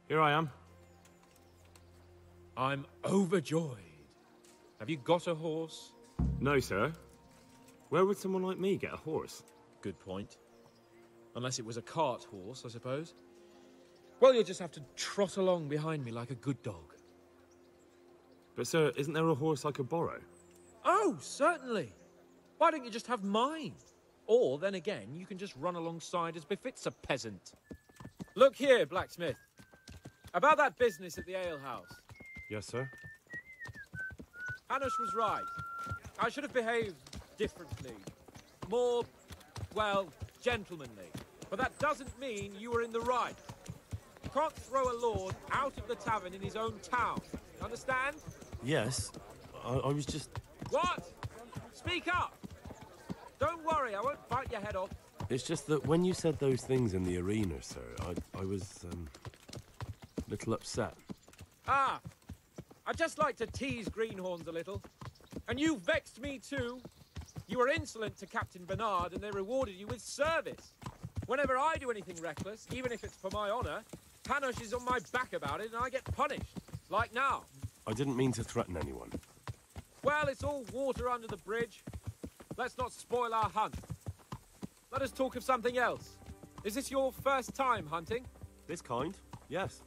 Here I am. I'm overjoyed. Have you got a horse? No, sir. Where would someone like me get a horse? Good point. Unless it was a cart horse, I suppose. Well, you'll just have to trot along behind me like a good dog. But, sir, isn't there a horse I could borrow? Oh, certainly. Why don't you just have mine? Or, then again, you can just run alongside as befits a peasant. Look here, blacksmith. About that business at the alehouse. Yes, sir. Hanush was right. I should have behaved differently. More, well, gentlemanly. But that doesn't mean you were in the right. You can't throw a lord out of the tavern in his own town. Understand? Yes. I was just... What? Speak up! Don't worry, I won't bite your head off. It's just that when you said those things in the arena, sir, I was, a little upset. Ah! I just like to tease greenhorns a little. And you vexed me too. You were insolent to Captain Bernard and they rewarded you with service. Whenever I do anything reckless, even if it's for my honour, Hanush is on my back about it and I get punished. Like now. I didn't mean to threaten anyone. Well, it's all water under the bridge. Let's not spoil our hunt. Let us talk of something else. Is this your first time hunting? This kind? Yes.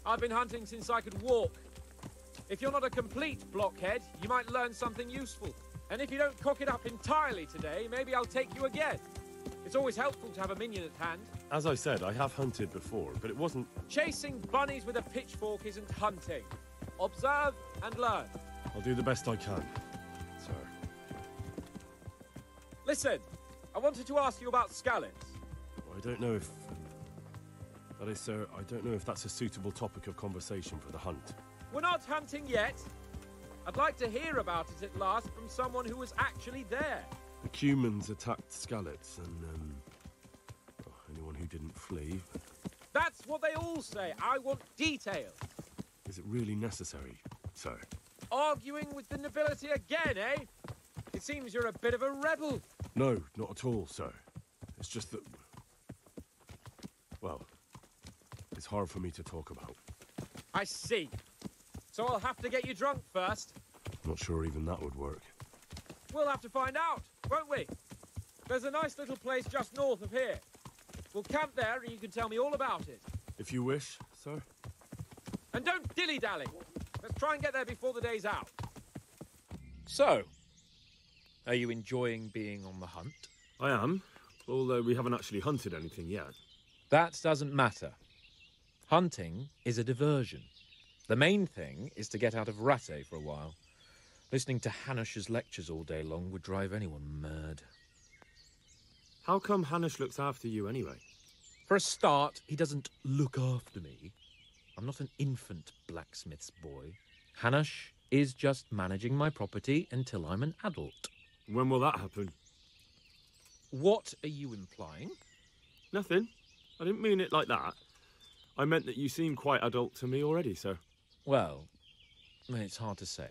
I've been hunting since I could walk. If you're not a complete blockhead, you might learn something useful. And if you don't cock it up entirely today, maybe I'll take you again. It's always helpful to have a minion at hand. As I said, I have hunted before, but it wasn't... Chasing bunnies with a pitchfork isn't hunting. Observe and learn. I'll do the best I can, sir. Listen, I wanted to ask you about scallops. I don't know if... that is, sir, I don't know if that's a suitable topic of conversation for the hunt. We're not hunting yet. I'd like to hear about it at last from someone who was actually there. The Cumans attacked Skallets, and, anyone who didn't flee. That's what they all say. I want detail. Is it really necessary, sir? Arguing with the nobility again, eh? It seems you're a bit of a rebel. No, not at all, sir. It's just that... well, it's hard for me to talk about. I see. So I'll have to get you drunk first. Not sure even that would work. We'll have to find out, won't we? There's a nice little place just north of here. We'll camp there and you can tell me all about it. If you wish, sir. And don't dilly-dally. Let's try and get there before the day's out. So, are you enjoying being on the hunt? I am, although we haven't actually hunted anything yet. That doesn't matter. Hunting is a diversion. The main thing is to get out of Rattay for a while. Listening to Hanush's lectures all day long would drive anyone mad. How come Hanush looks after you anyway? For a start, he doesn't look after me. I'm not an infant blacksmith's boy. Hanush is just managing my property until I'm an adult. When will that happen? What are you implying? Nothing. I didn't mean it like that. I meant that you seem quite adult to me already, sir. Well, it's hard to say.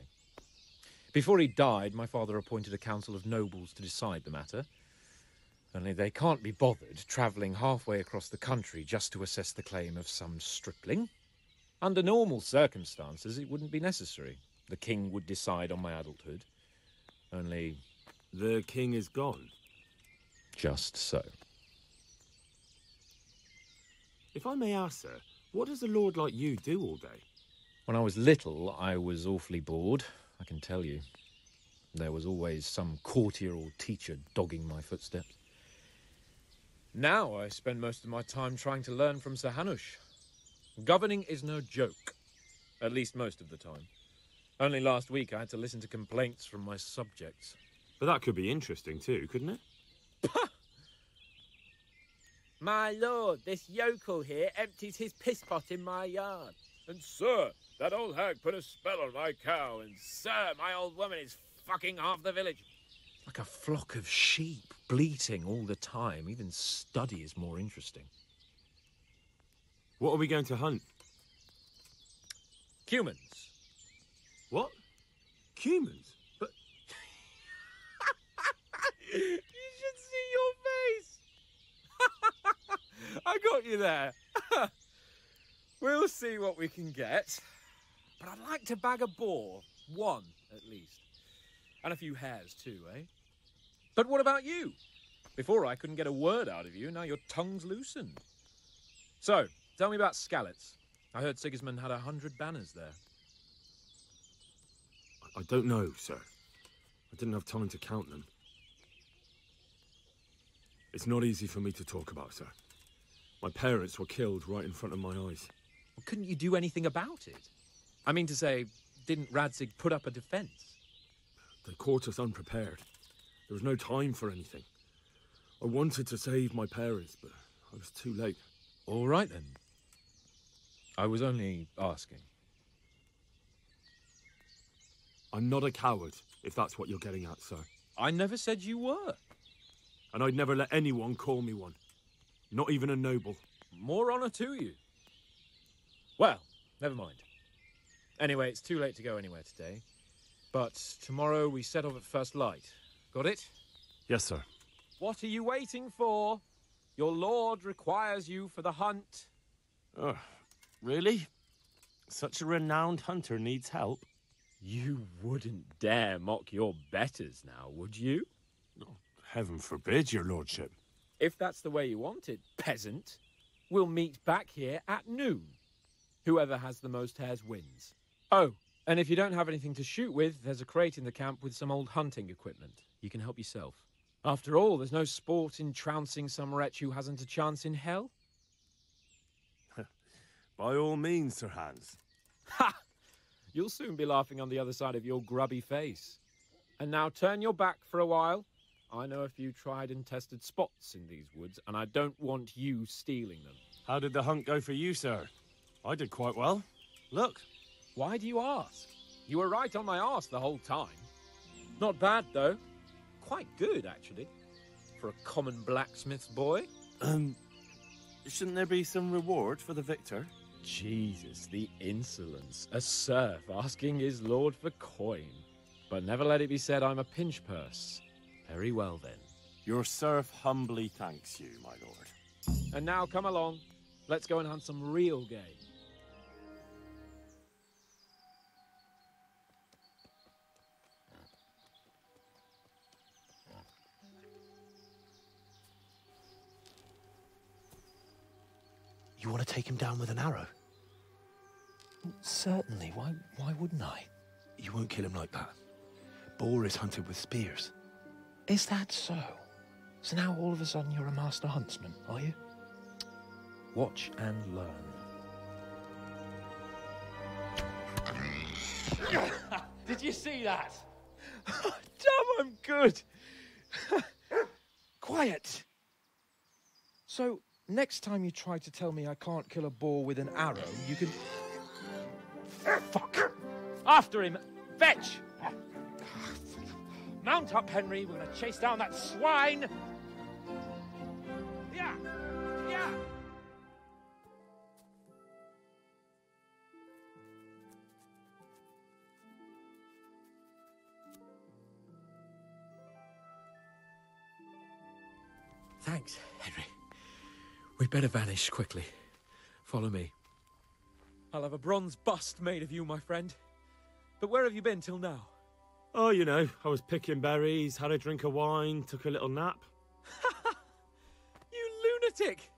Before he died, my father appointed a council of nobles to decide the matter. Only they can't be bothered travelling halfway across the country just to assess the claim of some stripling. Under normal circumstances, it wouldn't be necessary. The king would decide on my adulthood. Only... the king is gone. Just so. If I may ask, sir, what does a lord like you do all day? When I was little, I was awfully bored, I can tell you. There was always some courtier or teacher dogging my footsteps. Now I spend most of my time trying to learn from Sir Hanush. Governing is no joke, at least most of the time. Only last week I had to listen to complaints from my subjects. But that could be interesting too, couldn't it? My lord, this yokel here empties his piss pot in my yard. And sir, that old hag put a spell on my cow, and sir, my old woman is fucking half the village. Like a flock of sheep, bleating all the time. Even study is more interesting. What are we going to hunt? Cumans. What? Cumans? But... You should see your face. I got you there. We'll see what we can get. But I'd like to bag a boar. One, at least. And a few hares, too, eh? But what about you? Before I couldn't get a word out of you, now your tongue's loosened. So, tell me about Skalitz. I heard Sigismund had 100 banners there. I don't know, sir. I didn't have time to count them. It's not easy for me to talk about, sir. My parents were killed right in front of my eyes. Well, couldn't you do anything about it? I mean to say, didn't Radzig put up a defense? They caught us unprepared. There was no time for anything. I wanted to save my parents, but I was too late. All right, then. I was only asking. I'm not a coward, if that's what you're getting at, sir. I never said you were. And I'd never let anyone call me one. Not even a noble. More honor to you. Well, never mind. Anyway, it's too late to go anywhere today. But tomorrow we set off at first light. Got it? Yes, sir. What are you waiting for? Your lord requires you for the hunt. Oh, really? Such a renowned hunter needs help? You wouldn't dare mock your betters now, would you? Oh, heaven forbid, your lordship. If that's the way you want it, peasant, we'll meet back here at noon. Whoever has the most hares wins. Oh, and if you don't have anything to shoot with, there's a crate in the camp with some old hunting equipment. You can help yourself. After all, there's no sport in trouncing some wretch who hasn't a chance in hell. By all means, Sir Hans. Ha! You'll soon be laughing on the other side of your grubby face. And now turn your back for a while. I know a few tried and tested spots in these woods, and I don't want you stealing them. How did the hunt go for you, sir? I did quite well. Look. Why do you ask? You were right on my arse the whole time. Not bad, though. Quite good, actually. For a common blacksmith's boy. Shouldn't there be some reward for the victor? Jesus, the insolence. A serf asking his lord for coin. But never let it be said I'm a pinch purse. Very well, then. Your serf humbly thanks you, my lord. And now come along. Let's go and hunt some real game. You want to take him down with an arrow? Certainly. Why wouldn't I? You won't kill him like that. Boar is hunted with spears. Is that so? So now all of a sudden you're a master huntsman, are you? Watch and learn. Did you see that? Damn, I'm good. Quiet. So, next time you try to tell me I can't kill a boar with an arrow, you can... Fuck. After him! Fetch! Mount up, Henry. We're going to chase down that swine! Yeah! Yeah! Thanks, Henry. We'd better vanish quickly. Follow me. I'll have a bronze bust made of you, my friend. But where have you been till now? Oh, you know, I was picking berries, had a drink of wine, took a little nap. You lunatic!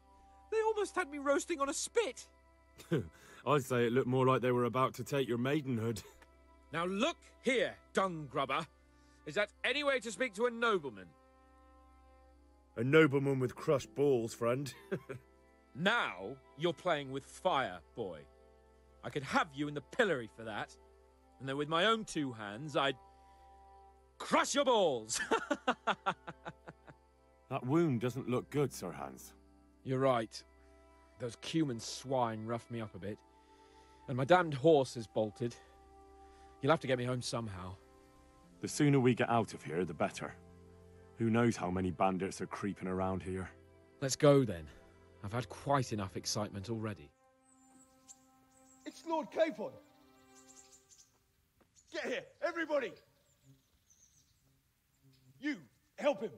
They almost had me roasting on a spit. I'd say it looked more like they were about to take your maidenhood. Now look here, dung grubber. Is that any way to speak to a nobleman? A nobleman with crushed balls, friend. Now you're playing with fire, boy. I could have you in the pillory for that. And then with my own two hands, I'd crush your balls. That wound doesn't look good, Sir Hans. You're right. Those cumin swine roughed me up a bit. And my damned horse is bolted. You'll have to get me home somehow. The sooner we get out of here, the better. Who knows how many bandits are creeping around here. Let's go then. I've had quite enough excitement already. It's Lord Capon! Get here, everybody! You, help him!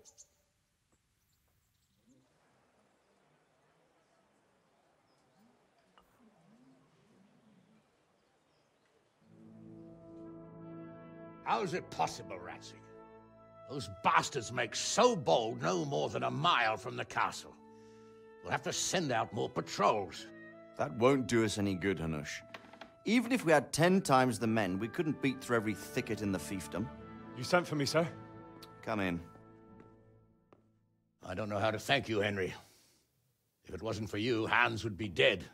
How's it possible, Ratsy? Those bastards make so bold no more than a mile from the castle. We'll have to send out more patrols. That won't do us any good, Hanush. Even if we had 10 times the men, we couldn't beat through every thicket in the fiefdom. You sent for me, sir? Come in. I don't know how to thank you, Henry. If it wasn't for you, Hans would be dead.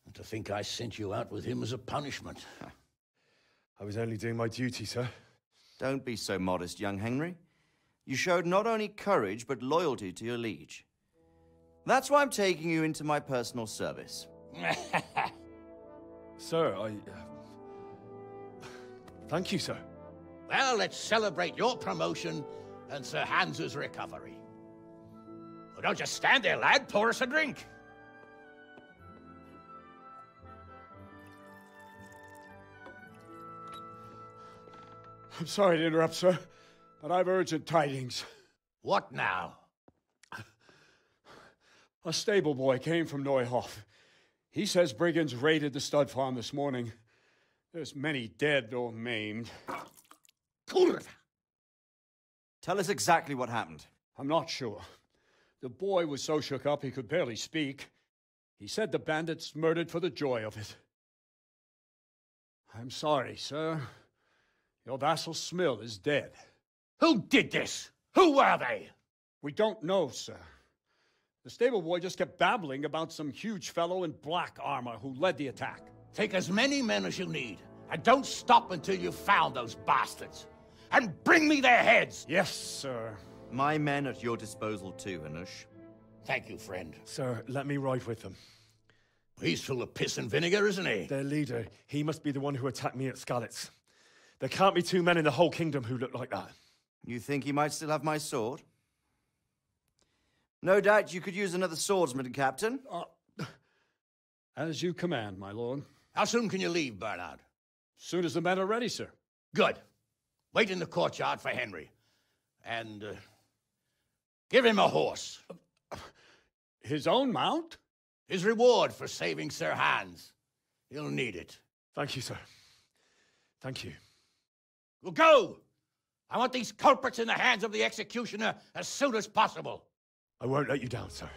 And to think I sent you out with him as a punishment. I was only doing my duty, sir. Don't be so modest, young Henry. You showed not only courage, but loyalty to your liege. That's why I'm taking you into my personal service. Sir, thank you, sir. Well, let's celebrate your promotion and Sir Hans's recovery. Well, don't just stand there, lad. Pour us a drink. I'm sorry to interrupt, sir, but I've urgent tidings. What now? A stable boy came from Neuhof. He says brigands raided the stud farm this morning. There's many dead or maimed. Kurva! Tell us exactly what happened. I'm not sure. The boy was so shook up he could barely speak. He said the bandits murdered for the joy of it. I'm sorry, sir. Your vassal Smill is dead. Who did this? Who were they? We don't know, sir. The stable boy just kept babbling about some huge fellow in black armor who led the attack. Take as many men as you need, and don't stop until you've found those bastards. And bring me their heads! Yes, sir. My men at your disposal too, Hanush. Thank you, friend. Sir, let me ride with them. He's full of piss and vinegar, isn't he? Their leader, he must be the one who attacked me at Skalitz. There can't be 2 men in the whole kingdom who look like that. You think he might still have my sword? No doubt you could use another swordsman, Captain. As you command, my lord. How soon can you leave, Bernard? Soon as the men are ready, sir. Good. Wait in the courtyard for Henry. And, give him a horse. His own mount? His reward for saving Sir Hans. He'll need it. Thank you, sir. Thank you. Well, go! I want these culprits in the hands of the executioner as soon as possible. I won't let you down, sir.